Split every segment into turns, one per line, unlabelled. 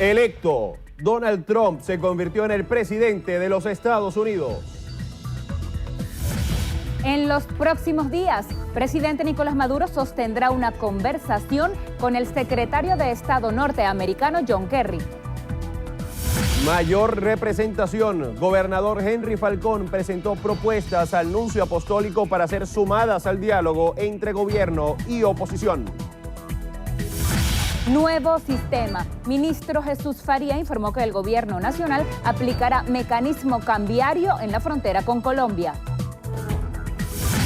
Electo, Donald Trump se convirtió en el presidente de los Estados Unidos.
En los próximos días, presidente Nicolás Maduro sostendrá una conversación con el secretario de Estado norteamericano John Kerry.
Mayor representación. Gobernador Henry Falcón presentó propuestas al nuncio apostólico para ser sumadas al diálogo entre gobierno y oposición.
Nuevo sistema. Ministro Jesús Faría informó que el gobierno nacional aplicará mecanismo cambiario en la frontera con Colombia.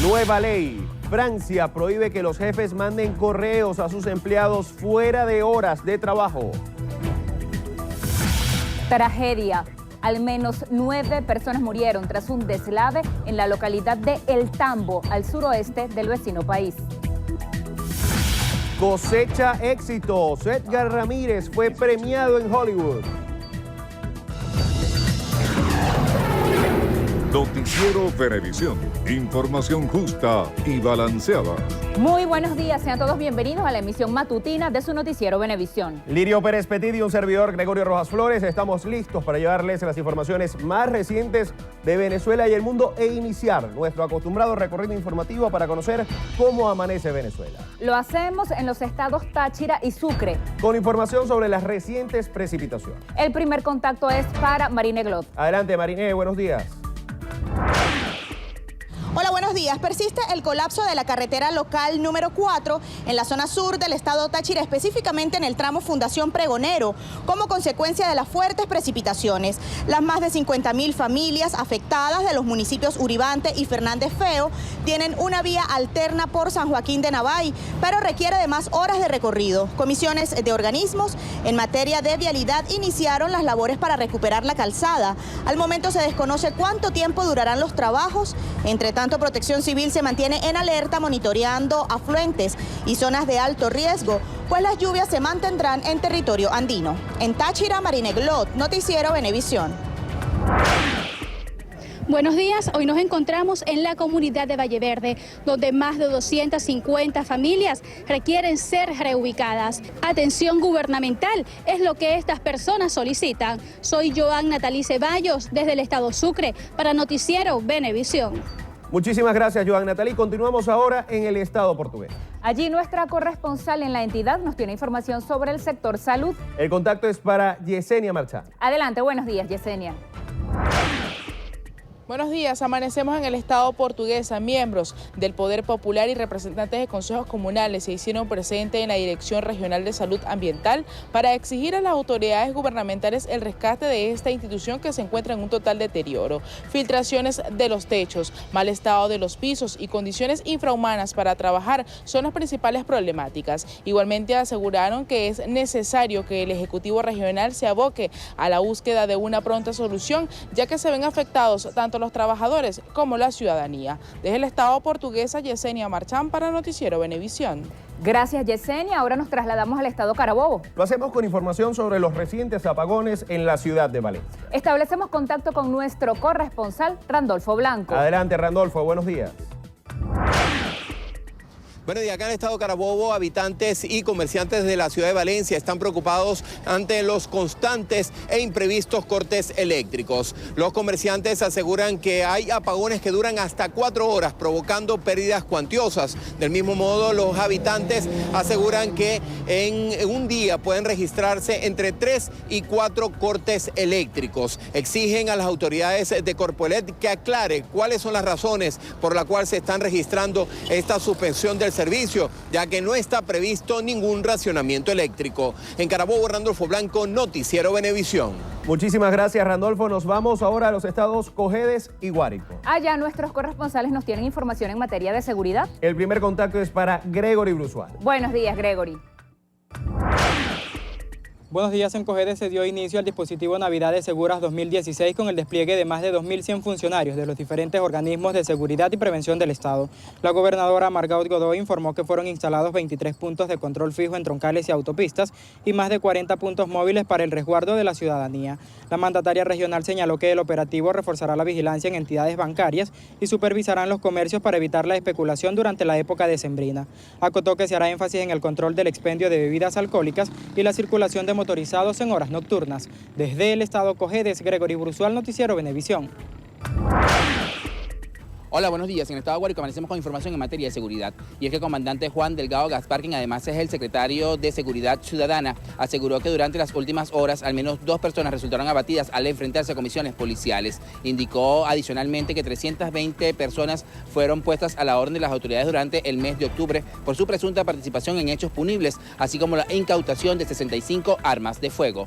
Nueva ley. Francia prohíbe que los jefes manden correos a sus empleados fuera de horas de trabajo.
Tragedia. Al menos 9 personas murieron tras un deslave en la localidad de El Tambo, al suroeste del vecino país.
Cosecha éxitos. Edgar Ramírez fue premiado en Hollywood.
Noticiero Venevisión. Información justa y balanceada.
Muy buenos días, sean todos bienvenidos a la emisión matutina de su noticiero Venevisión.
Lirio Pérez Petit y un servidor, Gregorio Rojas Flores, estamos listos para llevarles las informaciones más recientes de Venezuela y el mundo e iniciar nuestro acostumbrado recorrido informativo para conocer cómo amanece Venezuela.
Lo hacemos en los estados Táchira y Sucre.
Con información sobre las recientes precipitaciones.
El primer contacto es para Marine Glot.
Adelante, Marine, buenos días.
Hola, buenos días. Persiste el colapso de la carretera local número 4 en la zona sur del estado Táchira, específicamente en el tramo Fundación Pregonero, como consecuencia de las fuertes precipitaciones. Las más de 50.000 familias afectadas de los municipios Uribante y Fernández Feo tienen una vía alterna por San Joaquín de Navay, pero requiere de más horas de recorrido. Comisiones de organismos en materia de vialidad iniciaron las labores para recuperar la calzada. Al momento se desconoce cuánto tiempo durarán los trabajos. Entre tanto, Protección Civil se mantiene en alerta monitoreando afluentes y zonas de alto riesgo, pues las lluvias se mantendrán en territorio andino. En Táchira, Marine Glot, Noticiero Venevisión.
Buenos días, hoy nos encontramos en la comunidad de Valle Verde, donde más de 250 familias requieren ser reubicadas. Atención gubernamental es lo que estas personas solicitan. Soy Joan Natalí Ceballos desde el estado Sucre para Noticiero Venevisión.
Muchísimas gracias, Joan Natalí. Continuamos ahora en el estado portugués.
Allí nuestra corresponsal en la entidad nos tiene información sobre el sector salud.
El contacto es para Yesenia Marchán.
Adelante, buenos días, Yesenia.
Buenos días, amanecemos en el estado portugués. Miembros del Poder Popular y representantes de consejos comunales se hicieron presentes en la Dirección Regional de Salud Ambiental para exigir a las autoridades gubernamentales el rescate de esta institución que se encuentra en un total deterioro. Filtraciones de los techos, mal estado de los pisos y condiciones infrahumanas para trabajar son las principales problemáticas. Igualmente aseguraron que es necesario que el Ejecutivo Regional se aboque a la búsqueda de una pronta solución, ya que se ven afectados tanto los trabajadores como la ciudadanía. Desde el estado portugués, Yesenia Marchán para Noticiero Venevisión.
Gracias, Yesenia. Ahora nos trasladamos al estado Carabobo.
Lo hacemos con información sobre los recientes apagones en la ciudad de Valencia.
Establecemos contacto con nuestro corresponsal, Randolfo Blanco.
Adelante, Randolfo, buenos días.
Bueno, y acá en el estado Carabobo, habitantes y comerciantes de la ciudad de Valencia están preocupados ante los constantes e imprevistos cortes eléctricos. Los comerciantes aseguran que hay apagones que duran hasta 4 horas, provocando pérdidas cuantiosas. Del mismo modo, los habitantes aseguran que en un día pueden registrarse entre 3 y 4 cortes eléctricos. Exigen a las autoridades de Corpoelec que aclare cuáles son las razones por las cuales se están registrando esta suspensión del servicio, ya que no está previsto ningún racionamiento eléctrico. En Carabobo, Randolfo Blanco, Noticiero Venevisión.
Muchísimas gracias, Randolfo. Nos vamos ahora a los estados Cojedes y Guárico.
Allá nuestros corresponsales nos tienen información en materia de seguridad.
El primer contacto es para Gregory Brusual.
Buenos días, Gregory.
Buenos días, en Cojedes se dio inicio al dispositivo Navidades Seguras 2016 con el despliegue de más de 2.100 funcionarios de los diferentes organismos de seguridad y prevención del Estado. La gobernadora Margaret Godoy informó que fueron instalados 23 puntos de control fijo en troncales y autopistas y más de 40 puntos móviles para el resguardo de la ciudadanía. La mandataria regional señaló que el operativo reforzará la vigilancia en entidades bancarias y supervisarán los comercios para evitar la especulación durante la época decembrina. Acotó que se hará énfasis en el control del expendio de bebidas alcohólicas y la circulación de motorizados en horas nocturnas. Desde el estado Cojedes, Gregory Brusual, Noticiero Venevisión.
Hola, buenos días. En el estado de Guárico amanecemos con información en materia de seguridad. Y es que el comandante Juan Delgado Gaspar, quien además es el secretario de Seguridad Ciudadana, aseguró que durante las últimas horas al menos 2 personas resultaron abatidas al enfrentarse a comisiones policiales. Indicó adicionalmente que 320 personas fueron puestas a la orden de las autoridades durante el mes de octubre por su presunta participación en hechos punibles, así como la incautación de 65 armas de fuego.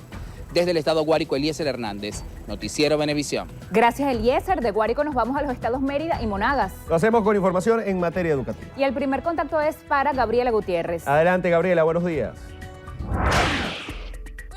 Desde el estado Guárico, Eliezer Hernández, Noticiero Venevisión.
Gracias, Eliezer. De Guárico nos vamos a los estados Mérida y Monagas.
Lo hacemos con información en materia educativa.
Y el primer contacto es para Gabriela Gutiérrez.
Adelante, Gabriela, buenos días.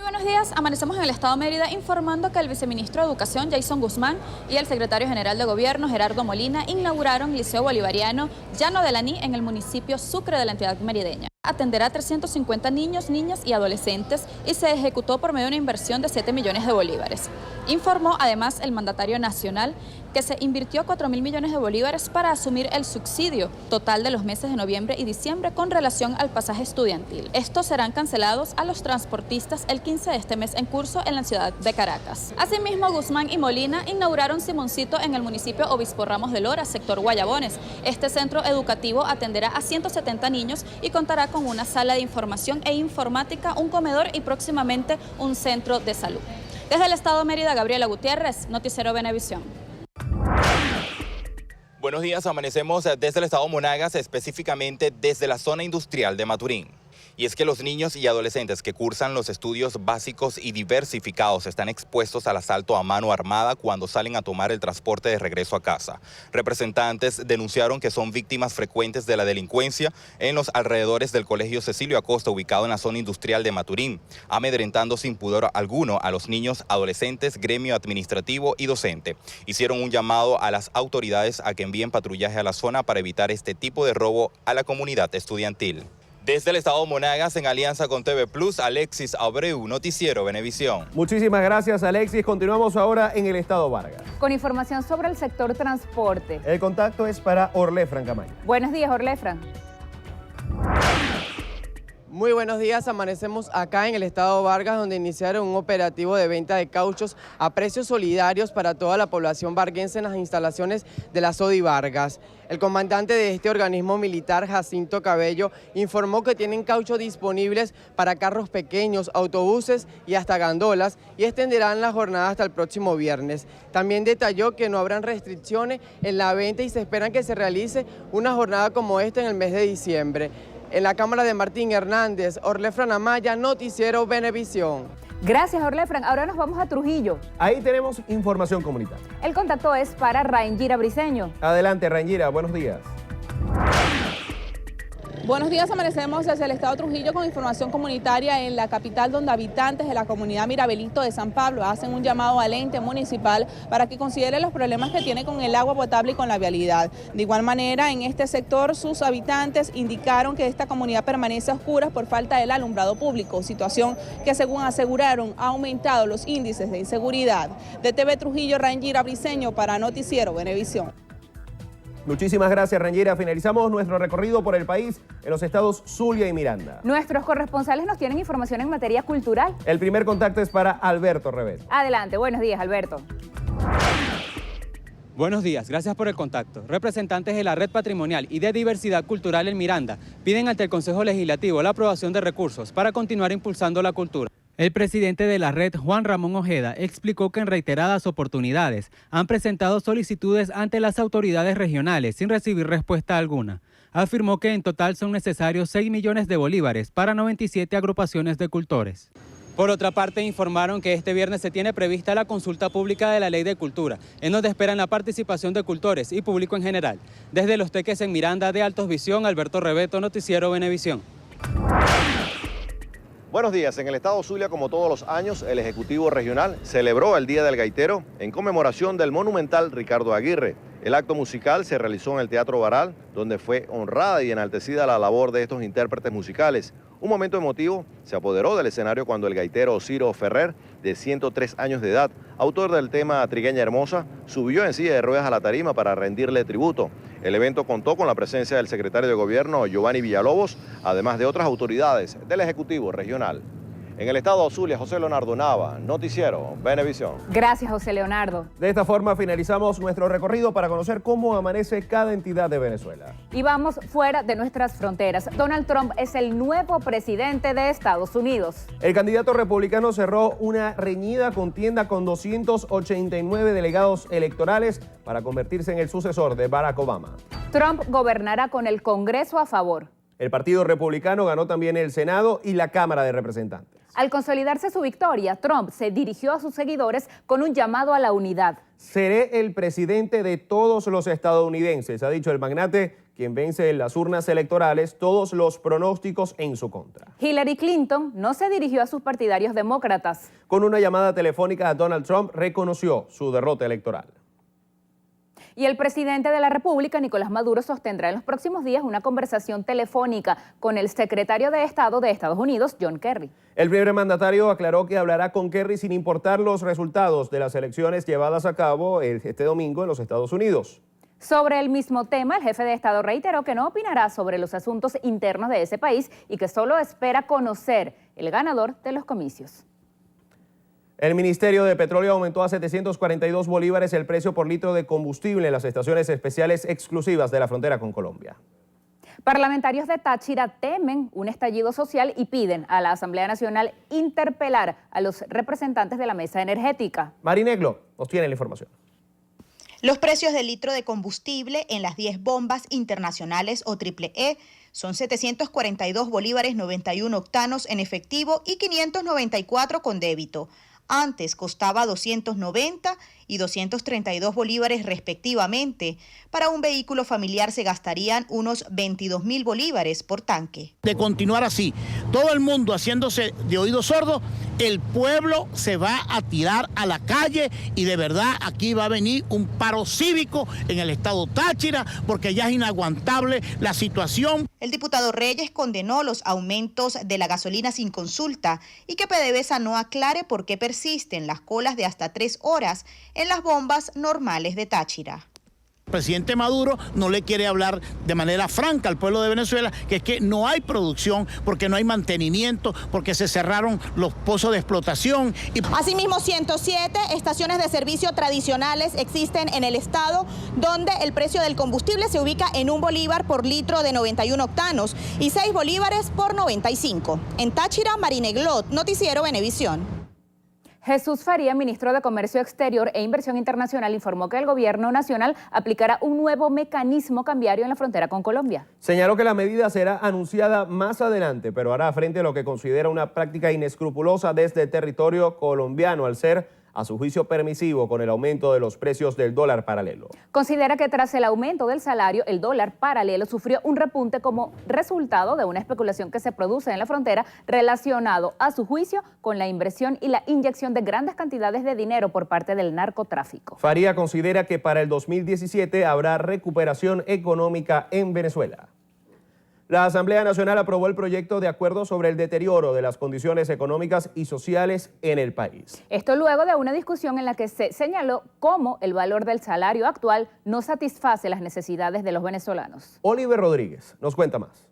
Buenos días, amanecemos en el estado Mérida informando que el viceministro de Educación, Jason Guzmán, y el secretario general de Gobierno, Gerardo Molina, inauguraron el Liceo Bolivariano Llano del Aní en el municipio Sucre de la entidad merideña. Atenderá a 350 niños, niñas y adolescentes y se ejecutó por medio de una inversión de 7 millones de bolívares. Informó además el mandatario nacional que se invirtió 4.000 millones de bolívares para asumir el subsidio total de los meses de noviembre y diciembre con relación al pasaje estudiantil. Estos serán cancelados a los transportistas el 15 de este mes en curso en la ciudad de Caracas. Asimismo, Guzmán y Molina inauguraron Simoncito en el municipio Obispo Ramos de Lora, sector Guayabones. Este centro educativo atenderá a 170 niños y contará con una sala de información e informática, un comedor y próximamente un centro de salud. Desde el estado Mérida, Gabriela Gutiérrez, Noticiero Venevisión.
Buenos días, amanecemos desde el estado Monagas, específicamente desde la zona industrial de Maturín. Y es que los niños y adolescentes que cursan los estudios básicos y diversificados están expuestos al asalto a mano armada cuando salen a tomar el transporte de regreso a casa. Representantes denunciaron que son víctimas frecuentes de la delincuencia en los alrededores del Colegio Cecilio Acosta, ubicado en la zona industrial de Maturín, amedrentando sin pudor alguno a los niños, adolescentes, gremio administrativo y docente. Hicieron un llamado a las autoridades a que envíen patrullaje a la zona para evitar este tipo de robo a la comunidad estudiantil. Desde el estado Monagas, en alianza con TV Plus, Alexis Abreu, Noticiero Venevisión.
Muchísimas gracias, Alexis. Continuamos ahora en el estado Vargas.
Con información sobre el sector transporte.
El contacto es para Orlefran Camaño.
Buenos días, Orlefran.
Muy buenos días, amanecemos acá en el estado Vargas, donde iniciaron un operativo de venta de cauchos a precios solidarios para toda la población varguense en las instalaciones de la SODI Vargas. El comandante de este organismo militar, Jacinto Cabello, informó que tienen cauchos disponibles para carros pequeños, autobuses y hasta gandolas, y extenderán la jornada hasta el próximo viernes. También detalló que no habrán restricciones en la venta y se esperan que se realice una jornada como esta en el mes de diciembre. En la cámara de Martín Hernández, Orlefran Amaya, Noticiero Venevisión.
Gracias, Orlefran. Ahora nos vamos a Trujillo.
Ahí tenemos información comunitaria.
El contacto es para Raingira Briceño.
Adelante, Raingira, buenos días.
Buenos días, amanecemos desde el estado Trujillo con información comunitaria en la capital, donde habitantes de la comunidad Mirabelito de San Pablo hacen un llamado al ente municipal para que considere los problemas que tiene con el agua potable y con la vialidad. De igual manera, en este sector sus habitantes indicaron que esta comunidad permanece a oscuras por falta del alumbrado público, situación que, según aseguraron, ha aumentado los índices de inseguridad. De TV Trujillo, Raingira Briceño para Noticiero Venevisión.
Muchísimas gracias, Raingira. Finalizamos nuestro recorrido por el país en los estados Zulia y Miranda.
Nuestros corresponsales nos tienen información en materia cultural.
El primer contacto es para Alberto Revés.
Adelante, buenos días, Alberto.
Buenos días, gracias por el contacto. Representantes de la Red Patrimonial y de Diversidad Cultural en Miranda piden ante el Consejo Legislativo la aprobación de recursos para continuar impulsando la cultura. El presidente de la red, Juan Ramón Ojeda, explicó que en reiteradas oportunidades han presentado solicitudes ante las autoridades regionales sin recibir respuesta alguna. Afirmó que en total son necesarios 6 millones de bolívares para 97 agrupaciones de cultores. Por otra parte, informaron que este viernes se tiene prevista la consulta pública de la Ley de Cultura, en donde esperan la participación de cultores y público en general. Desde Los Teques en Miranda, de Altos Visión, Alberto Rebeto, Noticiero Venevisión.
Buenos días. En el estado Zulia, como todos los años, el Ejecutivo Regional celebró el Día del Gaitero en conmemoración del monumental Ricardo Aguirre. El acto musical se realizó en el Teatro Baral, donde fue honrada y enaltecida la labor de estos intérpretes musicales. Un momento emotivo se apoderó del escenario cuando el gaitero Ciro Ferrer, de 103 años de edad, autor del tema Trigueña Hermosa, subió en silla de ruedas a la tarima para rendirle tributo. El evento contó con la presencia del secretario de Gobierno, Giovanni Villalobos, además de otras autoridades del Ejecutivo Regional. En el estado Zulia, José Leonardo Nava, Noticiero Venevisión.
Gracias, José Leonardo.
De esta forma finalizamos nuestro recorrido para conocer cómo amanece cada entidad de Venezuela.
Y vamos fuera de nuestras fronteras. Donald Trump es el nuevo presidente de Estados Unidos.
El candidato republicano cerró una reñida contienda con 289 delegados electorales para convertirse en el sucesor de Barack Obama.
Trump gobernará con el Congreso a favor.
El Partido Republicano ganó también el Senado y la Cámara de Representantes.
Al consolidarse su victoria, Trump se dirigió a sus seguidores con un llamado a la unidad.
Seré el presidente de todos los estadounidenses, ha dicho el magnate, quien vence en las urnas electorales todos los pronósticos en su contra.
Hillary Clinton no se dirigió a sus partidarios demócratas.
Con una llamada telefónica a Donald Trump, reconoció su derrota electoral.
Y el presidente de la República, Nicolás Maduro, sostendrá en los próximos días una conversación telefónica con el secretario de Estado de Estados Unidos, John Kerry.
El primer mandatario aclaró que hablará con Kerry sin importar los resultados de las elecciones llevadas a cabo este domingo en los Estados Unidos.
Sobre el mismo tema, el jefe de Estado reiteró que no opinará sobre los asuntos internos de ese país y que solo espera conocer el ganador de los comicios.
El Ministerio de Petróleo aumentó a 742 bolívares el precio por litro de combustible en las estaciones especiales exclusivas de la frontera con Colombia.
Parlamentarios de Táchira temen un estallido social y piden a la Asamblea Nacional interpelar a los representantes de la mesa energética.
Marineglo nos tiene la información.
Los precios del litro de combustible en las 10 bombas internacionales o triple-E son 742 bolívares 91 octanos en efectivo y 594 con débito. Antes costaba 290 y 232 bolívares respectivamente. Para un vehículo familiar se gastarían unos 22.000 bolívares por tanque.
De continuar así, todo el mundo haciéndose de oídos sordos, el pueblo se va a tirar a la calle y de verdad aquí va a venir un paro cívico en el estado Táchira porque ya es inaguantable la situación.
El diputado Reyes condenó los aumentos de la gasolina sin consulta y que PDVSA no aclare por qué persisten las colas de hasta 3 horas en las bombas normales de Táchira.
El presidente Maduro no le quiere hablar de manera franca al pueblo de Venezuela, que es que no hay producción, porque no hay mantenimiento, porque se cerraron los pozos de explotación.
Asimismo, 107 estaciones de servicio tradicionales existen en el estado, donde el precio del combustible se ubica en 1 bolívar por litro de 91 octanos y 6 bolívares por 95. En Táchira, Marineglot, Noticiero Venevisión.
Jesús Faría, ministro de Comercio Exterior e Inversión Internacional, informó que el gobierno nacional aplicará un nuevo mecanismo cambiario en la frontera con Colombia.
Señaló que la medida será anunciada más adelante, pero hará frente a lo que considera una práctica inescrupulosa desde el territorio colombiano, al ser a su juicio permisivo con el aumento de los precios del dólar paralelo.
Considera que tras el aumento del salario, el dólar paralelo sufrió un repunte como resultado de una especulación que se produce en la frontera relacionado, a su juicio, con la inversión y la inyección de grandes cantidades de dinero por parte del narcotráfico.
Faría considera que para el 2017 habrá recuperación económica en Venezuela. La Asamblea Nacional aprobó el proyecto de acuerdo sobre el deterioro de las condiciones económicas y sociales en el país.
Esto luego de una discusión en la que se señaló cómo el valor del salario actual no satisface las necesidades de los venezolanos.
Oliver Rodríguez nos cuenta más.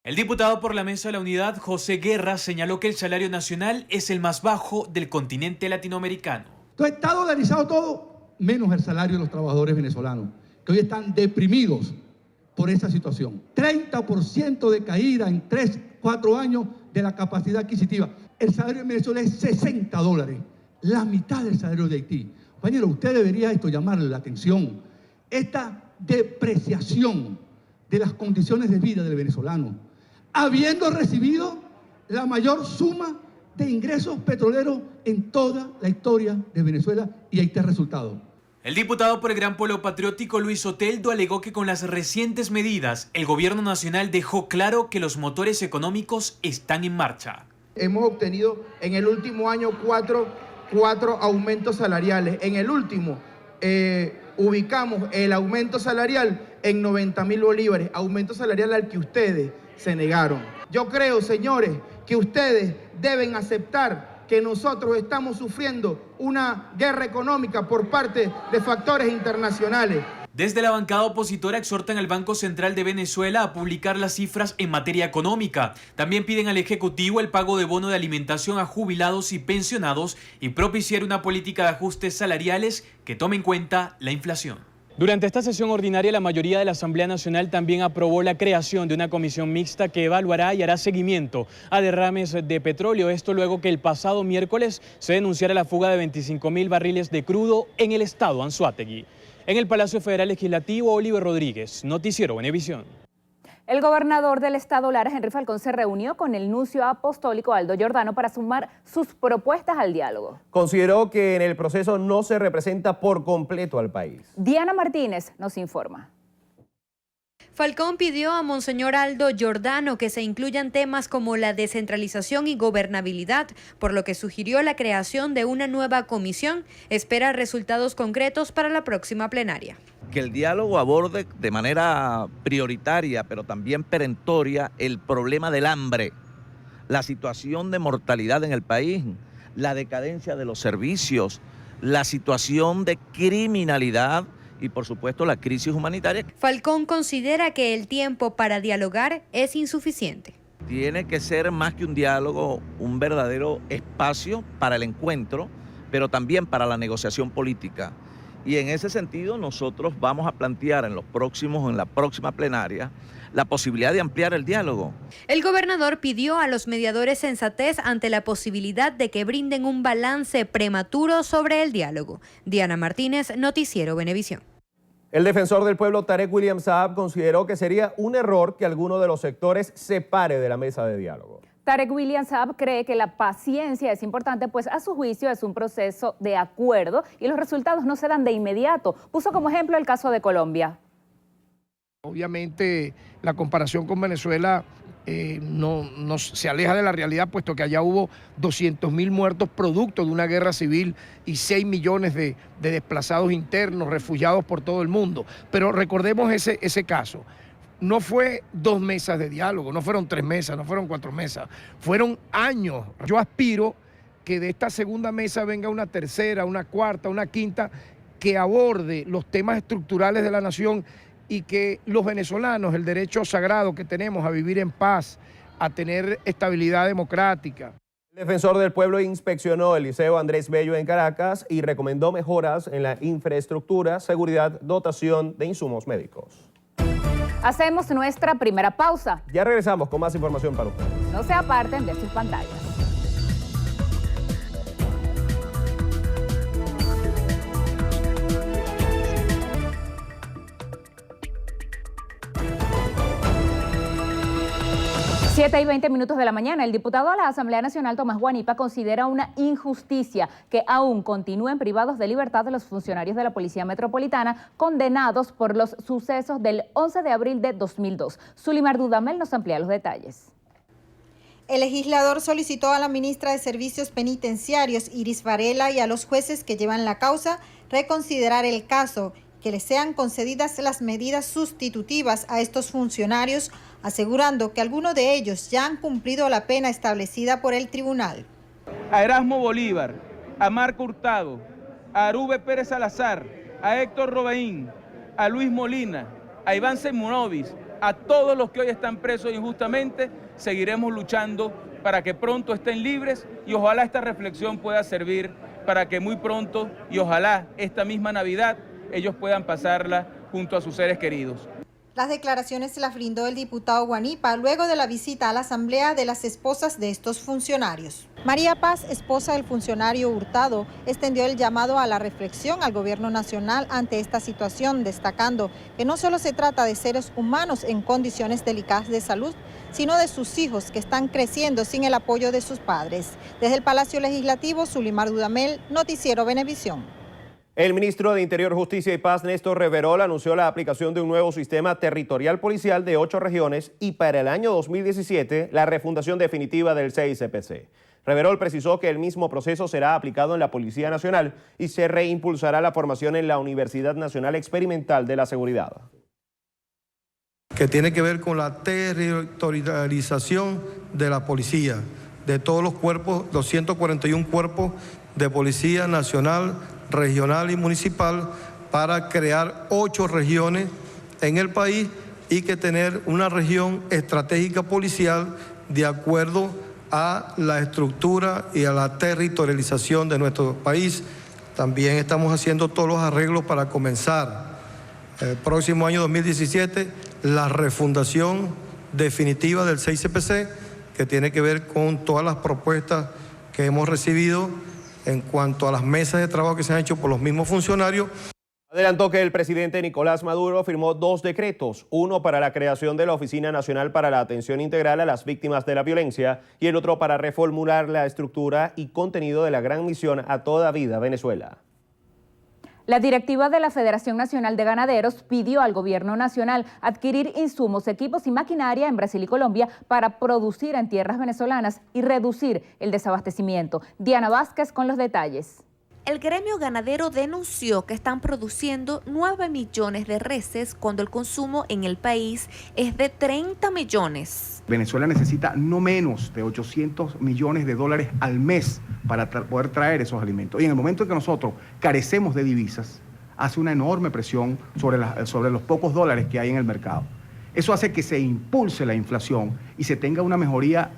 El diputado por la Mesa de la Unidad, José Guerra, señaló que el salario nacional es el más bajo del continente latinoamericano.
Entonces está dolarizado todo, menos el salario de los trabajadores venezolanos, que hoy están deprimidos por esta situación. 30% de caída en 3-4 años de la capacidad adquisitiva. El salario en Venezuela es $60, la mitad del salario de Haití. Compañero, usted debería llamarle la atención. Esta depreciación de las condiciones de vida del venezolano, habiendo recibido la mayor suma de ingresos petroleros en toda la historia de Venezuela, y ahí está el resultado.
El diputado por el Gran Polo Patriótico, Luis Oteldo, alegó que con las recientes medidas, el gobierno nacional dejó claro que los motores económicos están en marcha.
Hemos obtenido en el último año cuatro aumentos salariales. En el último ubicamos el aumento salarial en 90.000 bolívares, aumento salarial al que ustedes se negaron. Yo creo, señores, que ustedes deben aceptar que nosotros estamos sufriendo una guerra económica por parte de factores internacionales.
Desde la bancada opositora exhortan al Banco Central de Venezuela a publicar las cifras en materia económica. También piden al Ejecutivo el pago de bono de alimentación a jubilados y pensionados y propiciar una política de ajustes salariales que tome en cuenta la inflación. Durante esta sesión ordinaria, la mayoría de la Asamblea Nacional también aprobó la creación de una comisión mixta que evaluará y hará seguimiento a derrames de petróleo. Esto luego que el pasado miércoles se denunciara la fuga de 25.000 barriles de crudo en el estado Anzoátegui. En el Palacio Federal Legislativo, Oliver Rodríguez, Noticiero Venevisión.
El gobernador del estado Lara, Henry Falcón, se reunió con el nuncio apostólico Aldo Giordano para sumar sus propuestas al diálogo.
Consideró que en el proceso no se representa por completo al país.
Diana Martínez nos informa.
Falcón pidió a Monseñor Aldo Giordano que se incluyan temas como la descentralización y gobernabilidad, por lo que sugirió la creación de una nueva comisión. Espera resultados concretos para la próxima plenaria.
Que el diálogo aborde de manera prioritaria, pero también perentoria, el problema del hambre, la situación de mortalidad en el país, la decadencia de los servicios, la situación de criminalidad y, por supuesto, la crisis humanitaria.
Falcón considera que el tiempo para dialogar es insuficiente.
Tiene que ser más que un diálogo, un verdadero espacio para el encuentro, pero también para la negociación política. Y en ese sentido nosotros vamos a plantear en la próxima plenaria la posibilidad de ampliar el diálogo.
El gobernador pidió a los mediadores sensatez ante la posibilidad de que brinden un balance prematuro sobre el diálogo. Diana Martínez, Noticiero Venevisión.
El defensor del pueblo Tarek William Saab consideró que sería un error que alguno de los sectores se pare de la mesa de diálogo.
Tarek William Saab cree que la paciencia es importante, pues a su juicio es un proceso de acuerdo y los resultados no se dan de inmediato. Puso como ejemplo el caso de Colombia.
Obviamente la comparación con Venezuela no se aleja de la realidad, puesto que allá hubo 200.000 muertos producto de una guerra civil y 6 millones de desplazados internos, refugiados por todo el mundo. Pero recordemos ese caso. No fue 2 mesas de diálogo, no fueron 3 mesas, no fueron 4 mesas, fueron años. Yo aspiro que de esta segunda mesa venga una tercera, una cuarta, una quinta, que aborde los temas estructurales de la nación y que los venezolanos, el derecho sagrado que tenemos a vivir en paz, a tener estabilidad democrática.
El defensor del pueblo inspeccionó el Liceo Andrés Bello en Caracas y recomendó mejoras en la infraestructura, seguridad, dotación de insumos médicos.
Hacemos nuestra primera pausa.
Ya regresamos con más información para ustedes.
No se aparten de sus pantallas. Siete y 20 minutos de la mañana, el diputado a la Asamblea Nacional, Tomás Guanipa, considera una injusticia que aún continúen privados de libertad de los funcionarios de la Policía Metropolitana condenados por los sucesos del 11 de abril de 2002. Zulimar Dudamel nos amplía los detalles.
El legislador solicitó a la ministra de Servicios Penitenciarios, Iris Varela, y a los jueces que llevan la causa reconsiderar el caso, que les sean concedidas las medidas sustitutivas a estos funcionarios, asegurando que algunos de ellos ya han cumplido la pena establecida por el tribunal.
A Erasmo Bolívar, a Marco Hurtado, a Arube Pérez Salazar, a Héctor Robaín, a Luis Molina, a Iván Semunovis, a todos los que hoy están presos injustamente, seguiremos luchando para que pronto estén libres y ojalá esta reflexión pueda servir para que muy pronto y ojalá esta misma Navidad ellos puedan pasarla junto a sus seres queridos.
Las declaraciones las brindó el diputado Guanipa luego de la visita a la asamblea de las esposas de estos funcionarios. María Paz, esposa del funcionario Hurtado, extendió el llamado a la reflexión al gobierno nacional ante esta situación, destacando que no solo se trata de seres humanos en condiciones delicadas de salud, sino de sus hijos que están creciendo sin el apoyo de sus padres. Desde el Palacio Legislativo, Zulimar Dudamel, Noticiero Venevisión.
El ministro de Interior, Justicia y Paz, Néstor Reverol, anunció la aplicación de un nuevo sistema territorial policial de 8 regiones y para el año 2017 la refundación definitiva del CICPC. Reverol precisó que el mismo proceso será aplicado en la Policía Nacional y se reimpulsará la formación en la Universidad Nacional Experimental de la Seguridad.
Que tiene que ver con la territorialización de la policía, de todos los cuerpos, los 141 cuerpos de Policía Nacional, regional y municipal, para crear 8 regiones en el país y que tener una región estratégica policial de acuerdo a la estructura y a la territorialización de nuestro país. También estamos haciendo todos los arreglos para comenzar el próximo año 2017 la refundación definitiva del 6CPC, que tiene que ver con todas las propuestas que hemos recibido en cuanto a las mesas de trabajo que se han hecho por los mismos funcionarios.
Adelantó que el presidente Nicolás Maduro firmó 2 decretos, uno para la creación de la Oficina Nacional para la Atención Integral a las Víctimas de la Violencia y el otro para reformular la estructura y contenido de la Gran Misión a Toda Vida Venezuela.
La directiva de la Federación Nacional de Ganaderos pidió al gobierno nacional adquirir insumos, equipos y maquinaria en Brasil y Colombia para producir en tierras venezolanas y reducir el desabastecimiento. Diana Vázquez con los detalles.
El gremio ganadero denunció que están produciendo 9 millones de reses cuando el consumo en el país es de 30 millones.
Venezuela necesita no menos de 800 millones de dólares al mes para poder traer esos alimentos. Y en el momento en que nosotros carecemos de divisas, hace una enorme presión sobre los pocos dólares que hay en el mercado. Eso hace que se impulse la inflación y se tenga una mejoría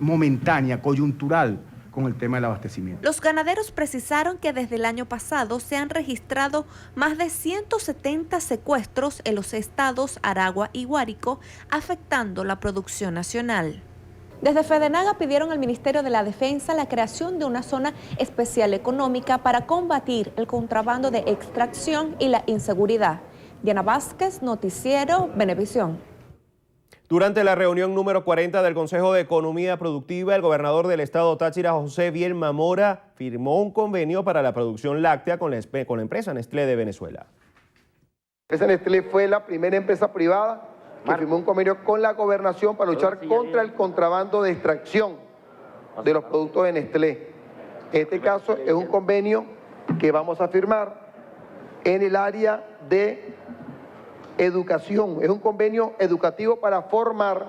momentánea, coyuntural, con el tema del abastecimiento.
Los ganaderos precisaron que desde el año pasado se han registrado más de 170 secuestros en los estados Aragua y Guárico, afectando la producción nacional. Desde Fedenaga pidieron al Ministerio de la Defensa la creación de una zona especial económica para combatir el contrabando de extracción y la inseguridad. Diana Vázquez, Noticiero Venevisión.
Durante la reunión número 40 del Consejo de Economía Productiva, el gobernador del estado Táchira, José Bielma Mora, firmó un convenio para la producción láctea con la empresa Nestlé de Venezuela.
La empresa Nestlé fue la primera empresa privada que firmó un convenio con la gobernación para luchar contra el contrabando de extracción de los productos de Nestlé. En este caso es un convenio que vamos a firmar en el área de educación. Es un convenio educativo para formar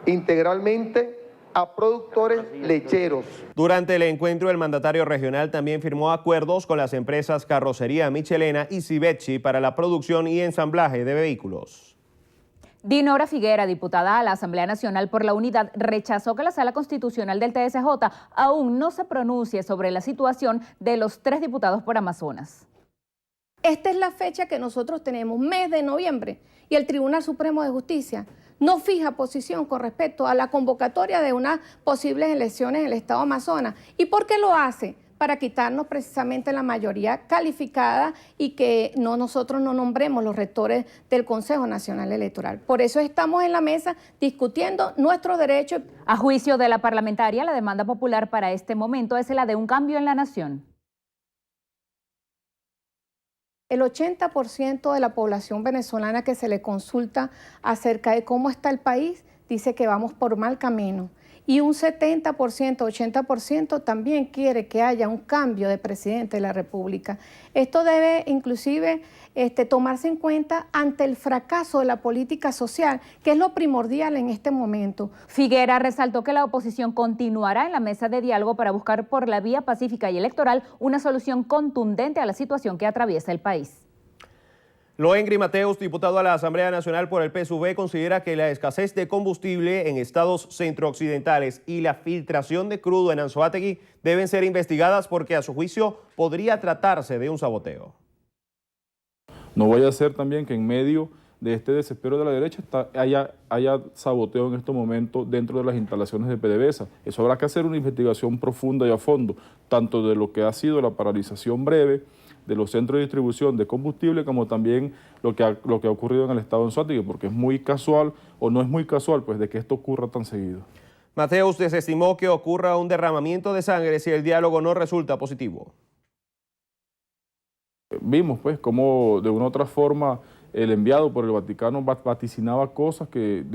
integralmente a productores lecheros.
Durante el encuentro, el mandatario regional también firmó acuerdos con las empresas Carrocería Michelena y Civechi para la producción y ensamblaje de vehículos.
Dinora Figuera, diputada a la Asamblea Nacional por la Unidad, rechazó que la Sala Constitucional del TSJ aún no se pronuncie sobre la situación de los 3 diputados por Amazonas.
Esta es la fecha que nosotros tenemos, mes de noviembre, y el Tribunal Supremo de Justicia no fija posición con respecto a la convocatoria de unas posibles elecciones en el estado Amazonas. ¿Y por qué lo hace? Para quitarnos precisamente la mayoría calificada y que nosotros no nombremos los rectores del Consejo Nacional Electoral. Por eso estamos en la mesa discutiendo nuestros derechos.
A juicio de la parlamentaria, la demanda popular para este momento es la de un cambio en la nación.
El 80% de la población venezolana que se le consulta acerca de cómo está el país dice que vamos por mal camino. Y un 70%, 80% también quiere que haya un cambio de presidente de la República. Esto debe inclusive tomarse en cuenta ante el fracaso de la política social, que es lo primordial en este momento.
Figuera resaltó que la oposición continuará en la mesa de diálogo para buscar por la vía pacífica y electoral una solución contundente a la situación que atraviesa el país.
Loengri Mateus, diputado a la Asamblea Nacional por el PSUV, considera que la escasez de combustible en estados centrooccidentales y la filtración de crudo en Anzoátegui deben ser investigadas porque a su juicio podría tratarse de un saboteo.
No vaya a ser también que en medio de este desespero de la derecha haya saboteo en estos momentos dentro de las instalaciones de PDVSA. Eso habrá que hacer una investigación profunda y a fondo, tanto de lo que ha sido la paralización breve de los centros de distribución de combustible, como también lo que ha ocurrido en el estado de Anzoátegui, porque es muy casual, o no es muy casual, pues, de que esto ocurra tan seguido.
Mateus desestimó que ocurra un derramamiento de sangre si el diálogo no resulta positivo.
Vimos, pues, cómo de una u otra forma el enviado por el Vaticano vaticinaba cosas que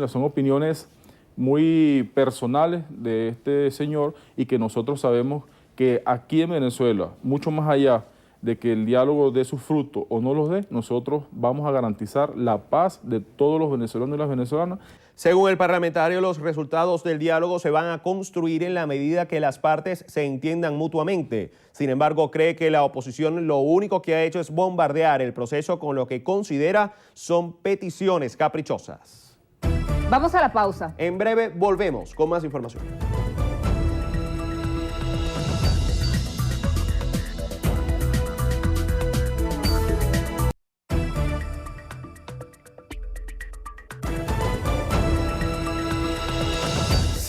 son opiniones muy personales de este señor y que nosotros sabemos que aquí en Venezuela, mucho más allá de que el diálogo dé sus frutos o no los dé, nosotros vamos a garantizar la paz de todos los venezolanos y las venezolanas.
Según el parlamentario, los resultados del diálogo se van a construir en la medida que las partes se entiendan mutuamente. Sin embargo, cree que la oposición lo único que ha hecho es bombardear el proceso con lo que considera son peticiones caprichosas.
Vamos a la pausa.
En breve volvemos con más información.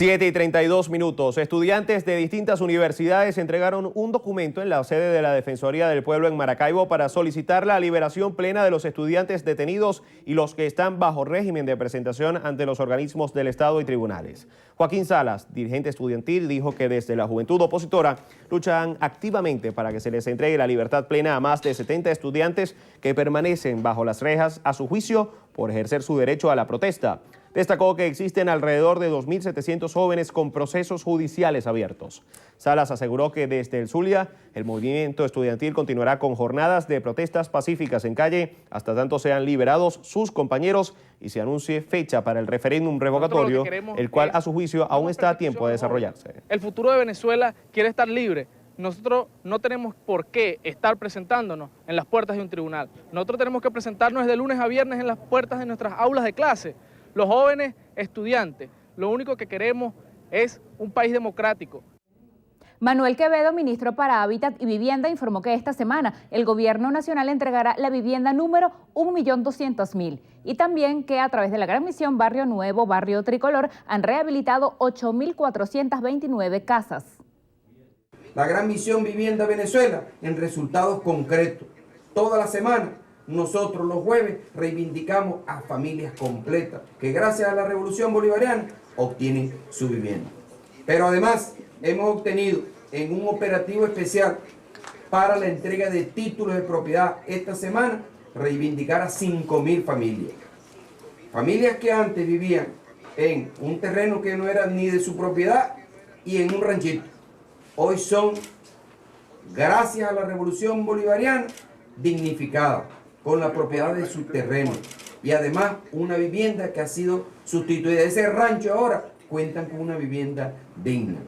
Siete y 32 minutos. Estudiantes de distintas universidades entregaron un documento en la sede de la Defensoría del Pueblo en Maracaibo para solicitar la liberación plena de los estudiantes detenidos y los que están bajo régimen de presentación ante los organismos del Estado y tribunales. Joaquín Salas, dirigente estudiantil, dijo que desde la juventud opositora luchan activamente para que se les entregue la libertad plena a más de 70 estudiantes que permanecen bajo las rejas a su juicio por ejercer su derecho a la protesta. Destacó que existen alrededor de 2.700 jóvenes con procesos judiciales abiertos. Salas aseguró que desde el Zulia, el movimiento estudiantil continuará con jornadas de protestas pacíficas en calle hasta tanto sean liberados sus compañeros y se anuncie fecha para el referéndum revocatorio, el cual a su juicio aún está a tiempo de desarrollarse.
El futuro de Venezuela quiere estar libre. Nosotros no tenemos por qué estar presentándonos en las puertas de un tribunal. Nosotros tenemos que presentarnos de lunes a viernes en las puertas de nuestras aulas de clase. Los jóvenes estudiantes, lo único que queremos es un país democrático.
Manuel Quevedo, ministro para Hábitat y Vivienda, informó que esta semana el Gobierno Nacional entregará la vivienda número 1.200.000 y también que a través de la Gran Misión Barrio Nuevo, Barrio Tricolor, han rehabilitado 8.429 casas.
La Gran Misión Vivienda Venezuela en resultados concretos. Toda la semana nosotros los jueves reivindicamos a familias completas que gracias a la Revolución Bolivariana obtienen su vivienda. Pero además hemos obtenido en un operativo especial para la entrega de títulos de propiedad esta semana reivindicar a 5.000 familias. Familias que antes vivían en un terreno que no era ni de su propiedad y en un ranchito. Hoy son, gracias a la Revolución Bolivariana, dignificadas con la propiedad de su terreno y además una vivienda que ha sido sustituida. Ese rancho ahora cuentan con una vivienda digna.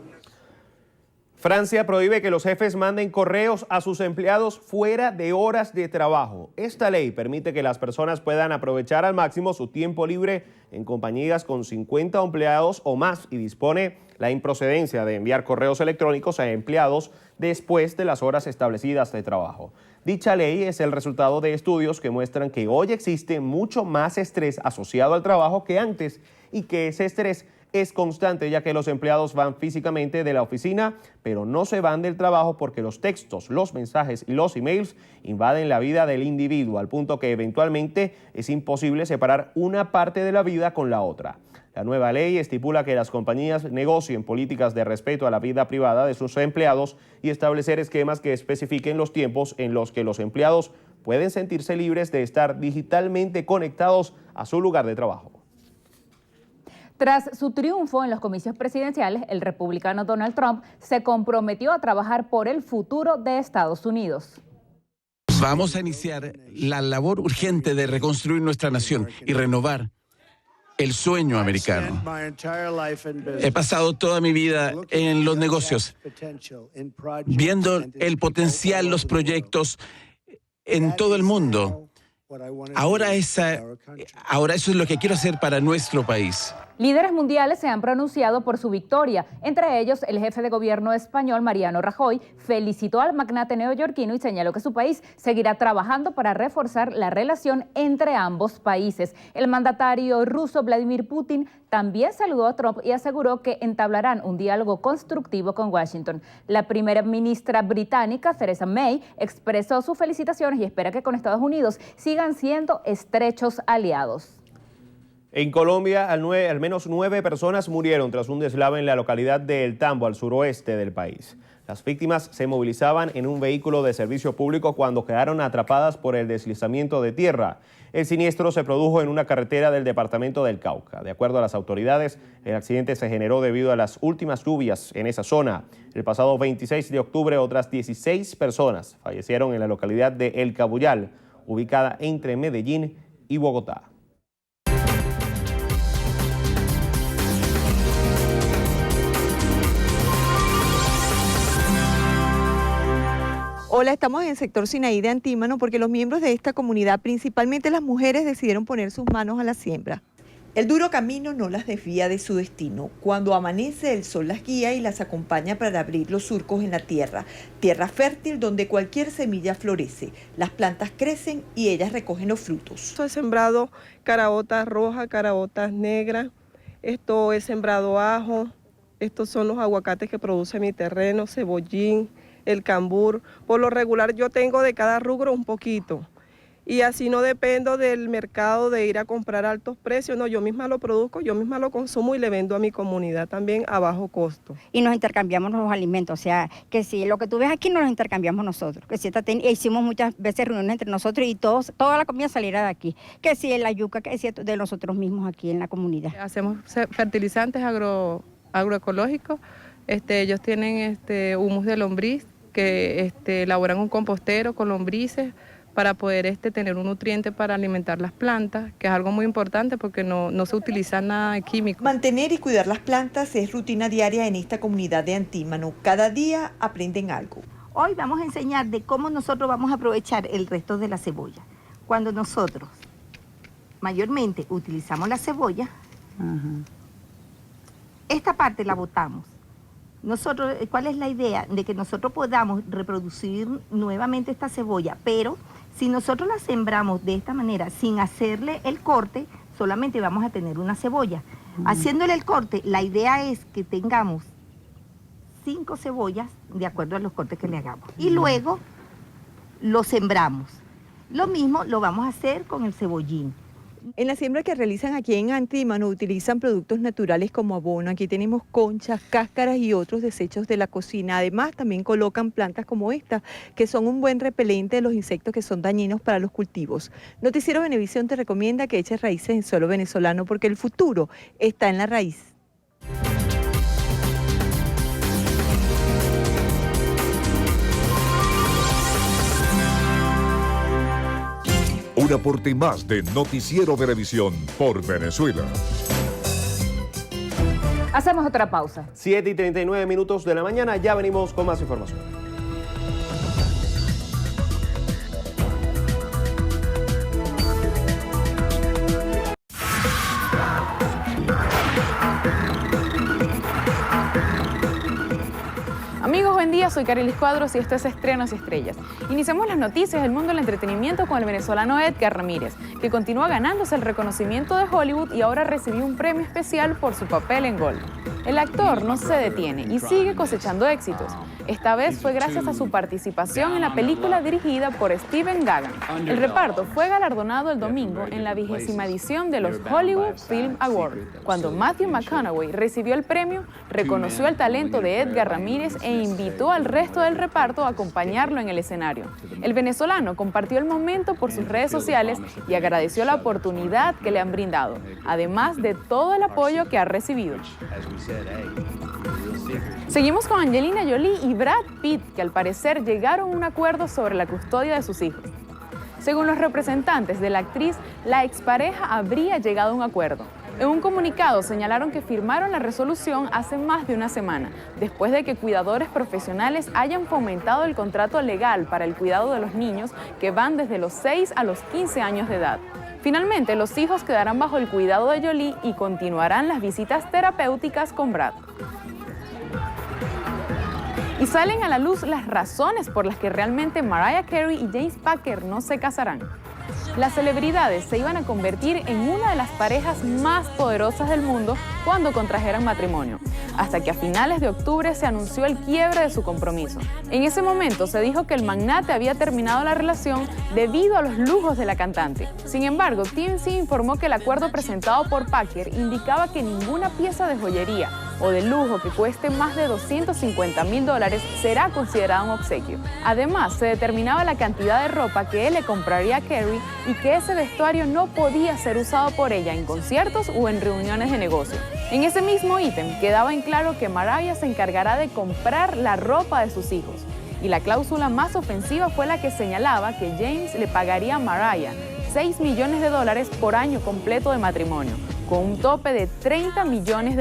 Francia prohíbe que los jefes manden correos a sus empleados fuera de horas de trabajo. Esta ley permite que las personas puedan aprovechar al máximo su tiempo libre en compañías con 50 empleados o más y dispone la improcedencia de enviar correos electrónicos a empleados después de las horas establecidas de trabajo. Dicha ley es el resultado de estudios que muestran que hoy existe mucho más estrés asociado al trabajo que antes y que ese estrés es constante ya que los empleados van físicamente de la oficina, pero no se van del trabajo porque los textos, los mensajes y los emails invaden la vida del individuo al punto que eventualmente es imposible separar una parte de la vida con la otra. La nueva ley estipula que las compañías negocien políticas de respeto a la vida privada de sus empleados y establecer esquemas que especifiquen los tiempos en los que los empleados pueden sentirse libres de estar digitalmente conectados a su lugar de trabajo.
Tras su triunfo en los comicios presidenciales, el republicano Donald Trump se comprometió a trabajar por el futuro de Estados Unidos.
Vamos a iniciar la labor urgente de reconstruir nuestra nación y renovar el sueño americano. He pasado toda mi vida en los negocios, viendo el potencial, los proyectos en todo el mundo. Ahora eso es lo que quiero hacer para nuestro país.
Líderes mundiales se han pronunciado por su victoria. Entre ellos, el jefe de gobierno español, Mariano Rajoy, felicitó al magnate neoyorquino y señaló que su país seguirá trabajando para reforzar la relación entre ambos países. El mandatario ruso, Vladimir Putin, también saludó a Trump y aseguró que entablarán un diálogo constructivo con Washington. La primera ministra británica, Theresa May, expresó sus felicitaciones y espera que con Estados Unidos sigan siendo estrechos aliados.
En Colombia, al menos 9 personas murieron tras un deslave en la localidad de El Tambo, al suroeste del país. Las víctimas se movilizaban en un vehículo de servicio público cuando quedaron atrapadas por el deslizamiento de tierra. El siniestro se produjo en una carretera del departamento del Cauca. De acuerdo a las autoridades, el accidente se generó debido a las últimas lluvias en esa zona. El pasado 26 de octubre, otras 16 personas fallecieron en la localidad de El Cabuyal, ubicada entre Medellín y Bogotá.
Hola, estamos en el sector Sinaí de Antímano porque los miembros de esta comunidad, principalmente las mujeres, decidieron poner sus manos a la siembra. El duro camino no las desvía de su destino. Cuando amanece, el sol las guía y las acompaña para abrir los surcos en la tierra. Tierra fértil donde cualquier semilla florece. Las plantas crecen y ellas recogen los frutos.
He sembrado caraotas rojas, caraotas negras. He sembrado ajo. Estos son los aguacates que produce mi terreno, cebollín, el cambur. Por lo regular yo tengo de cada rubro un poquito. Y así no dependo del mercado de ir a comprar a altos precios, no, yo misma lo produzco, yo misma lo consumo y le vendo a mi comunidad también a bajo costo.
Y nos intercambiamos los alimentos, o sea, que si lo que tú ves aquí nos lo intercambiamos nosotros, que si hicimos muchas veces reuniones entre nosotros y toda la comida saliera de aquí, que si la yuca, que si de nosotros mismos aquí en la comunidad.
Hacemos fertilizantes agroecológicos, ellos tienen humus de lombriz, que elaboran un compostero con lombrices, para poder tener un nutriente para alimentar las plantas, que es algo muy importante porque no se utiliza nada químico.
Mantener y cuidar las plantas es rutina diaria en esta comunidad de Antímano. Cada día aprenden algo.
Hoy vamos a enseñar de cómo nosotros vamos a aprovechar el resto de la cebolla. Cuando nosotros mayormente utilizamos la cebolla, esta parte la botamos. Nosotros, ¿cuál es la idea? De que nosotros podamos reproducir nuevamente esta cebolla, pero si nosotros la sembramos de esta manera, sin hacerle el corte, solamente vamos a tener una cebolla. Haciéndole el corte, la idea es que tengamos 5 cebollas de acuerdo a los cortes que le hagamos. Y luego lo sembramos. Lo mismo lo vamos a hacer con el cebollín.
En la siembra que realizan aquí en Antímano utilizan productos naturales como abono. Aquí tenemos conchas, cáscaras y otros desechos de la cocina. Además, también colocan plantas como esta, que son un buen repelente de los insectos que son dañinos para los cultivos. Noticiero Venevisión te recomienda que eches raíces en suelo venezolano porque el futuro está en la raíz.
Un aporte más de Noticiero Venevisión por Venezuela.
Hacemos otra pausa.
7:39 de la mañana, ya venimos con más información.
Amigos, buen día, soy Carelis Cuadros y esto es Estrenos y Estrellas. Iniciamos las noticias del mundo del entretenimiento con el venezolano Edgar Ramírez, que continúa ganándose el reconocimiento de Hollywood y ahora recibió un premio especial por su papel en Gold. El actor no se detiene y sigue cosechando éxitos. Esta vez fue gracias a su participación en la película dirigida por Steven Gagan. El reparto fue galardonado el domingo en la 20ª edición de los Hollywood Film Awards. Cuando Matthew McConaughey recibió el premio, reconoció el talento de Edgar Ramírez e invitó al resto del reparto a acompañarlo en el escenario. El venezolano compartió el momento por sus redes sociales y agradeció la oportunidad que le han brindado, además de todo el apoyo que ha recibido. Seguimos con Angelina Jolie y Brad Pitt, que al parecer llegaron a un acuerdo sobre la custodia de sus hijos. Según los representantes de la actriz, la expareja habría llegado a un acuerdo. En un comunicado señalaron que firmaron la resolución hace más de una semana, después de que cuidadores profesionales hayan fomentado el contrato legal para el cuidado de los niños que van desde los 6 a los 15 años de edad. Finalmente, los hijos quedarán bajo el cuidado de Jolie y continuarán las visitas terapéuticas con Brad. Y salen a la luz las razones por las que realmente Mariah Carey y James Packer no se casarán. Las celebridades se iban a convertir en una de las parejas más poderosas del mundo cuando contrajeran matrimonio, hasta que a finales de octubre se anunció el quiebre de su compromiso. En ese momento se dijo que el magnate había terminado la relación debido a los lujos de la cantante. Sin embargo, TMZ informó que el acuerdo presentado por Packer indicaba que ninguna pieza de joyería o de lujo que cueste más de $250,000 será considerada un obsequio. Además, se determinaba la cantidad de ropa que él le compraría a Carey y que ese vestuario no podía ser usado por ella en conciertos o en reuniones de negocio. En ese mismo ítem quedaba en claro que Mariah se encargará de comprar la ropa de sus hijos. Y la cláusula más ofensiva fue la que señalaba que James le pagaría a Mariah $6 millones por año completo de matrimonio, con un tope de $30 millones.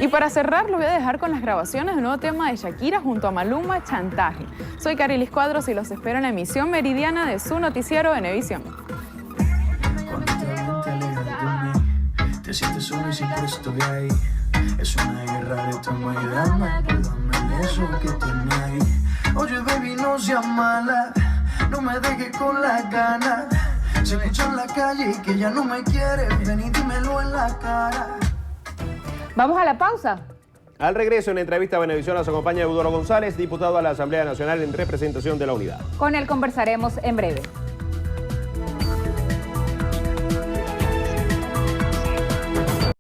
Y para cerrar, lo voy a dejar con las grabaciones del nuevo tema de Shakira junto a Maluma, Chantaje. Soy Carilis Cuadros y los espero en la emisión meridiana de su noticiero Venevisión.
Te sientes solo y siempre estoy ahí. Es una guerra de toma y dama. Perdóname eso que tiene ahí. Oye, baby, no seas mala. No me dejes con las ganas. Se escucha en la calle que ya no me quieres. Ven y dímelo en la cara.
Vamos a la pausa.
Al regreso, en entrevista a Venevisión, nos acompaña Eudoro González, diputado a la Asamblea Nacional en representación de la Unidad.
Con él conversaremos en breve.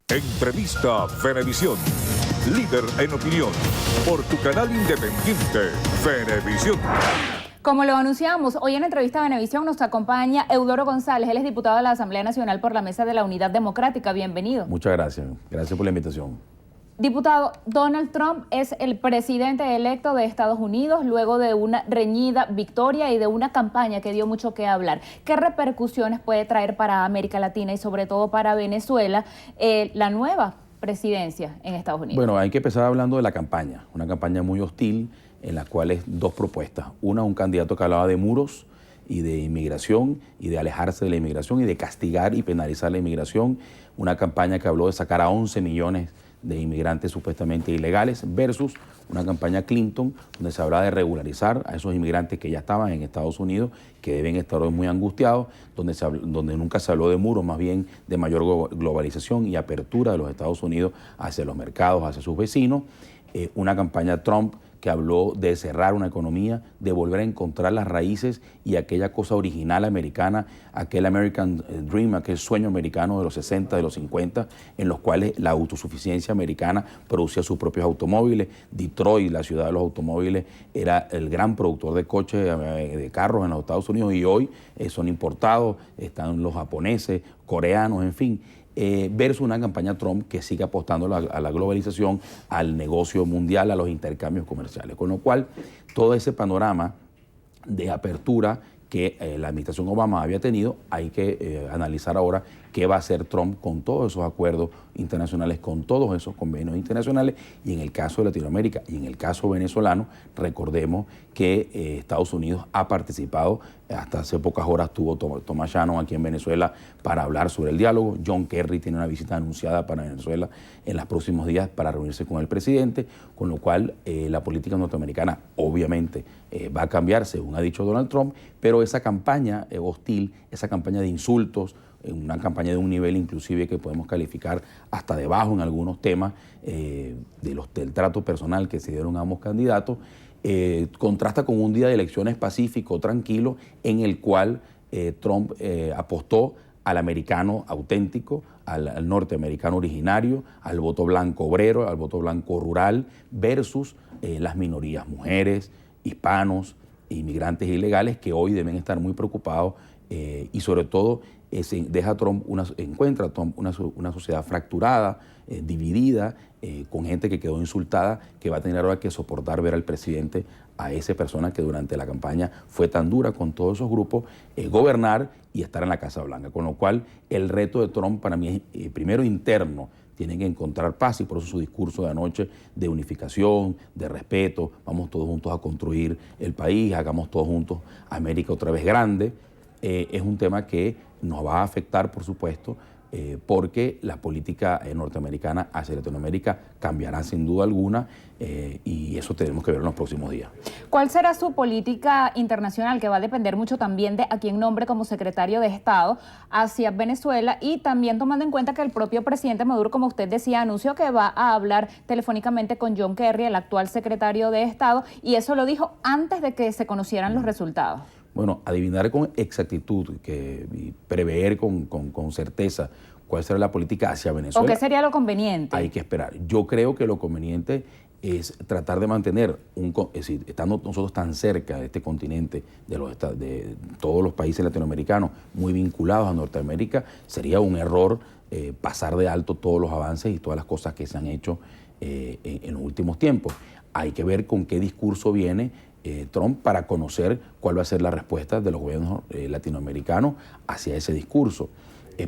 Entrevista Venevisión. Líder en opinión. Por tu canal independiente, Venevisión.
Como lo anunciamos, hoy en Entrevista a Venevisión nos acompaña Eudoro González. Él es diputado de la Asamblea Nacional por la Mesa de la Unidad Democrática. Bienvenido.
Muchas gracias. Gracias por la invitación.
Diputado, Donald Trump es el presidente electo de Estados Unidos luego de una reñida victoria y de una campaña que dio mucho que hablar. ¿Qué repercusiones puede traer para América Latina y sobre todo para Venezuela la nueva presidencia en Estados Unidos?
Bueno, hay que empezar hablando de la campaña, una campaña muy hostil en la cual es dos propuestas. Una, un candidato que hablaba de muros y de inmigración y de alejarse de la inmigración y de castigar y penalizar la inmigración. Una campaña que habló de sacar a 11 millones de inmigrantes supuestamente ilegales versus una campaña Clinton donde se hablaba de regularizar a esos inmigrantes que ya estaban en Estados Unidos, que deben estar hoy muy angustiados, donde nunca se habló de muros, más bien de mayor globalización y apertura de los Estados Unidos hacia los mercados, hacia sus vecinos. Una campaña Trump que habló de cerrar una economía, de volver a encontrar las raíces y aquella cosa original americana, aquel American Dream, aquel sueño americano de los 60, de los 50, en los cuales la autosuficiencia americana producía sus propios automóviles. Detroit, la ciudad de los automóviles, era el gran productor de coches, de carros en los Estados Unidos, y hoy son importados, están los japoneses, coreanos, en fin. Versus una campaña Trump que sigue apostando a la globalización, al negocio mundial, a los intercambios comerciales. Con lo cual, todo ese panorama de apertura que la administración Obama había tenido, hay que analizar ahora qué va a hacer Trump con todos esos acuerdos internacionales, con todos esos convenios internacionales, y en el caso de Latinoamérica y en el caso venezolano, recordemos que Estados Unidos ha participado, hasta hace pocas horas tuvo Thomas Shannon aquí en Venezuela para hablar sobre el diálogo. John Kerry tiene una visita anunciada para Venezuela en los próximos días para reunirse con el presidente, con lo cual la política norteamericana obviamente va a cambiar, según ha dicho Donald Trump, pero esa campaña hostil, esa campaña de insultos, una campaña de un nivel inclusive que podemos calificar hasta de bajo en algunos temas del trato personal que se dieron a ambos candidatos, contrasta con un día de elecciones pacífico, tranquilo, en el cual Trump apostó al americano auténtico, al norteamericano originario, al voto blanco obrero, al voto blanco rural, versus las minorías, mujeres, hispanos, inmigrantes ilegales, que hoy deben estar muy preocupados y sobre todo encuentra Trump una sociedad fracturada, dividida, con gente que quedó insultada, que va a tener ahora que soportar ver al presidente, a esa persona que durante la campaña fue tan dura con todos esos grupos, gobernar y estar en la Casa Blanca. Con lo cual, el reto de Trump para mí es primero interno. Tienen que encontrar paz, y por eso su discurso de anoche de unificación, de respeto, vamos todos juntos a construir el país, hagamos todos juntos América otra vez grande. Es un tema que nos va a afectar, por supuesto, porque la política norteamericana hacia Latinoamérica cambiará sin duda alguna, y eso tenemos que ver en los próximos días.
¿Cuál será su política internacional, que va a depender mucho también de a quién nombre como secretario de Estado hacia Venezuela, y también tomando en cuenta que el propio presidente Maduro, como usted decía, anunció que va a hablar telefónicamente con John Kerry, el actual secretario de Estado, y eso lo dijo antes de que se conocieran los resultados?
Bueno, adivinar con exactitud y prever con certeza cuál será la política hacia Venezuela.
¿O qué sería lo conveniente?
Hay que esperar. Yo creo que lo conveniente es tratar de mantener, es decir, estando nosotros tan cerca de este continente, de todos los países latinoamericanos muy vinculados a Norteamérica, sería un error pasar de alto todos los avances y todas las cosas que se han hecho en los últimos tiempos. Hay que ver con qué discurso viene Trump para conocer cuál va a ser la respuesta de los gobiernos latinoamericanos hacia ese discurso.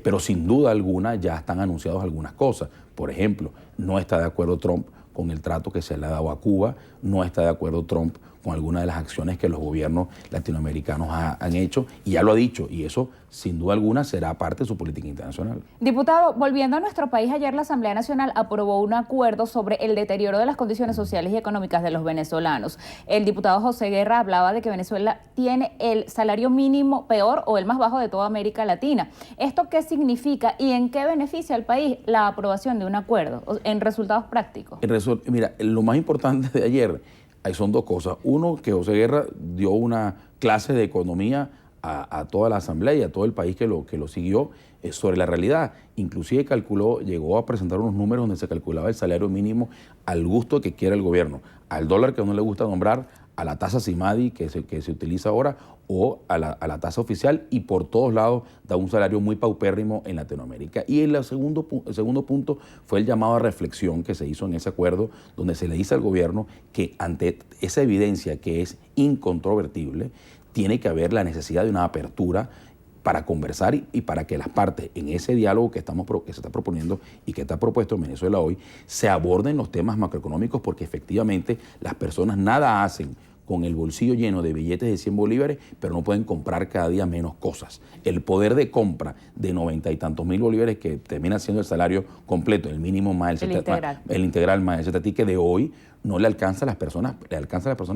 pero sin duda alguna ya están anunciadas algunas cosas. Por ejemplo, no está de acuerdo Trump con el trato que se le ha dado a Cuba, no está de acuerdo Trump con algunas de las acciones que los gobiernos latinoamericanos han hecho, y ya lo ha dicho, y eso sin duda alguna será parte de su política internacional.
Diputado, volviendo a nuestro país, ayer la Asamblea Nacional aprobó un acuerdo sobre el deterioro de las condiciones sociales y económicas de los venezolanos. El diputado José Guerra hablaba de que Venezuela tiene el salario mínimo peor o el más bajo de toda América Latina. ¿Esto qué significa y en qué beneficia al país la aprobación de un acuerdo en resultados prácticos?
Mira, lo más importante de ayer son dos cosas. Uno, que José Guerra dio una clase de economía a toda la Asamblea y a todo el país que lo siguió sobre la realidad. Inclusive llegó a presentar unos números donde se calculaba el salario mínimo al gusto que quiera el gobierno, al dólar que no le gusta nombrar, a la tasa CIMADI que se utiliza ahora o a la tasa oficial, y por todos lados da un salario muy paupérrimo en Latinoamérica. Y el segundo punto fue el llamado a reflexión que se hizo en ese acuerdo, donde se le dice al gobierno que ante esa evidencia que es incontrovertible, tiene que haber la necesidad de una apertura para conversar y para que las partes en ese diálogo que se está proponiendo y que está propuesto en Venezuela hoy, se aborden los temas macroeconómicos, porque efectivamente las personas nada hacen con el bolsillo lleno de billetes de 100 bolívares, pero no pueden comprar cada día menos cosas. El poder de compra de 90 y tantos mil bolívares, que termina siendo el salario completo, el mínimo más el integral más el CETATIC, de hoy no le alcanza a las personas,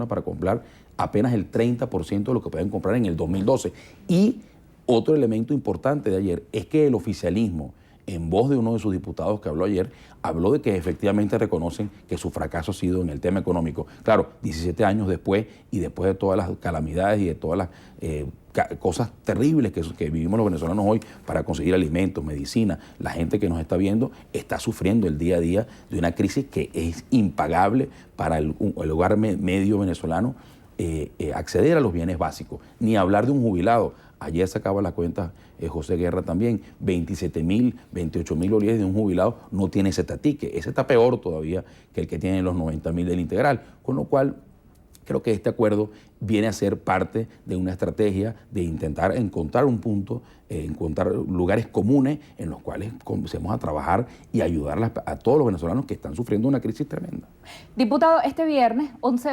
para comprar apenas el 30% de lo que pueden comprar en el 2012. Y otro elemento importante de ayer es que el oficialismo, en voz de uno de sus diputados que habló ayer, habló de que efectivamente reconocen que su fracaso ha sido en el tema económico. Claro, 17 años después, y después de todas las calamidades y de todas las cosas terribles que vivimos los venezolanos hoy para conseguir alimentos, medicina, la gente que nos está viendo está sufriendo el día a día de una crisis que es impagable para el hogar medio venezolano acceder a los bienes básicos, ni hablar de un jubilado. Ayer sacaba la cuenta José Guerra también, 27.000, 28.000 bolívares de un jubilado no tiene ese tatique. Ese está peor todavía que el que tiene los 90.000 del integral, con lo cual creo que este acuerdo viene a ser parte de una estrategia de intentar encontrar un punto, encontrar lugares comunes en los cuales comencemos a trabajar y ayudar a todos los venezolanos que están sufriendo una crisis tremenda.
Diputado, este viernes, 11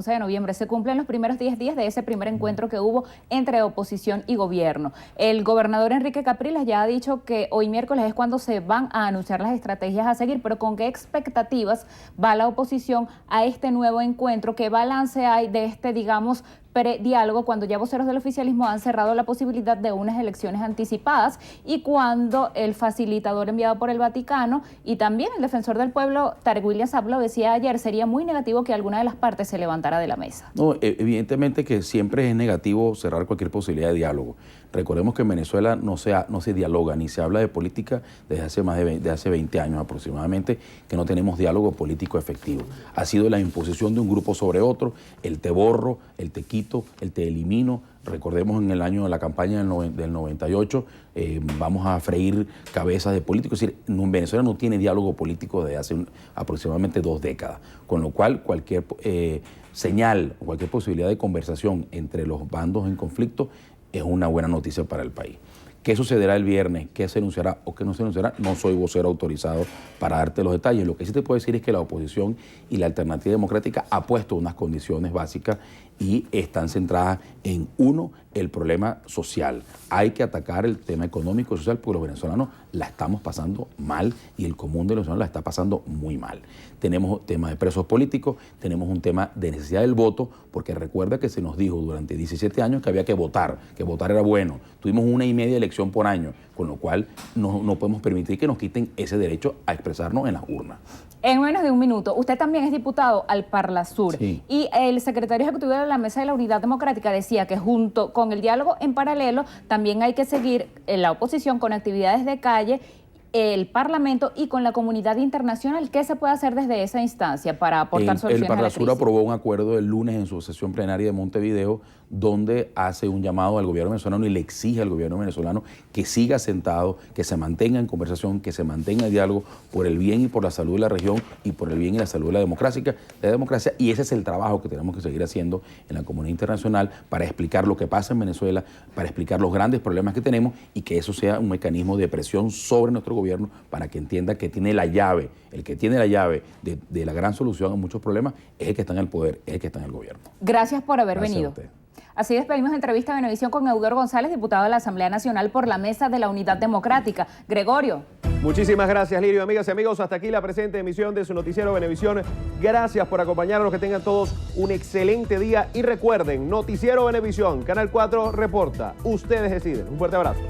de noviembre, se cumplen los primeros 10 días de ese primer encuentro que hubo entre oposición y gobierno. El gobernador Enrique Capriles ya ha dicho que hoy miércoles es cuando se van a anunciar las estrategias a seguir, pero ¿con qué expectativas va la oposición a este nuevo encuentro? ¿Qué balance hay de este, digamos, prediálogo, cuando ya voceros del oficialismo han cerrado la posibilidad de unas elecciones anticipadas y cuando el facilitador enviado por el Vaticano y también el defensor del pueblo, Tarek William Saab, lo decía ayer, sería muy negativo que alguna de las partes se levantara de la mesa?
No, evidentemente que siempre es negativo cerrar cualquier posibilidad de diálogo. Recordemos que en Venezuela no se dialoga ni se habla de política desde hace 20 años aproximadamente, que no tenemos diálogo político efectivo. Ha sido la imposición de un grupo sobre otro, el te borro, el te quito, el te elimino. Recordemos en el año de la campaña del 98, vamos a freír cabezas de políticos. Es decir, en Venezuela no tiene diálogo político desde hace aproximadamente 2 décadas, con lo cual cualquier señal o cualquier posibilidad de conversación entre los bandos en conflicto es una buena noticia para el país. ¿Qué sucederá el viernes? ¿Qué se anunciará o qué no se anunciará? No soy vocero autorizado para darte los detalles. Lo que sí te puedo decir es que la oposición y la Alternativa Democrática ha puesto unas condiciones básicas y están centradas en, uno, el problema social. Hay que atacar el tema económico y social porque los venezolanos la estamos pasando mal y el común de los venezolanos la está pasando muy mal. Tenemos temas de presos políticos, tenemos un tema de necesidad del voto, porque recuerda que se nos dijo durante 17 años que había que votar era bueno. Tuvimos 1,5 elección por año, con lo cual no podemos permitir que nos quiten ese derecho a expresarnos en las urnas.
En menos de un minuto, usted también es diputado al Parlasur, sí. Y el secretario ejecutivo de la Mesa de la Unidad Democrática decía que junto con el diálogo en paralelo también hay que seguir en la oposición con actividades de calle, el Parlamento y con la comunidad internacional. ¿Qué se puede hacer desde esa instancia para aportar soluciones a la crisis?
El Parlasur aprobó un acuerdo el lunes en su sesión plenaria de Montevideo, donde hace un llamado al gobierno venezolano y le exige al gobierno venezolano que siga sentado, que se mantenga en conversación, que se mantenga en diálogo por el bien y por la salud de la región y por el bien y la salud de la democracia. Y ese es el trabajo que tenemos que seguir haciendo en la comunidad internacional para explicar lo que pasa en Venezuela, para explicar los grandes problemas que tenemos y que eso sea un mecanismo de presión sobre nuestro gobierno para que entienda que tiene la llave, el que tiene la llave de la gran solución a muchos problemas es el que está en el poder, es el que está en el gobierno.
Gracias por haber venido. Así despedimos entrevista a Venevisión con Eudoro González, diputado de la Asamblea Nacional por la Mesa de la Unidad Democrática. Gregorio.
Muchísimas gracias, Lirio. Amigas y amigos, hasta aquí la presente emisión de su noticiero Venevisión. Gracias por acompañarnos, que tengan todos un excelente día y recuerden, Noticiero Venevisión, Canal 4 reporta, ustedes deciden. Un fuerte abrazo.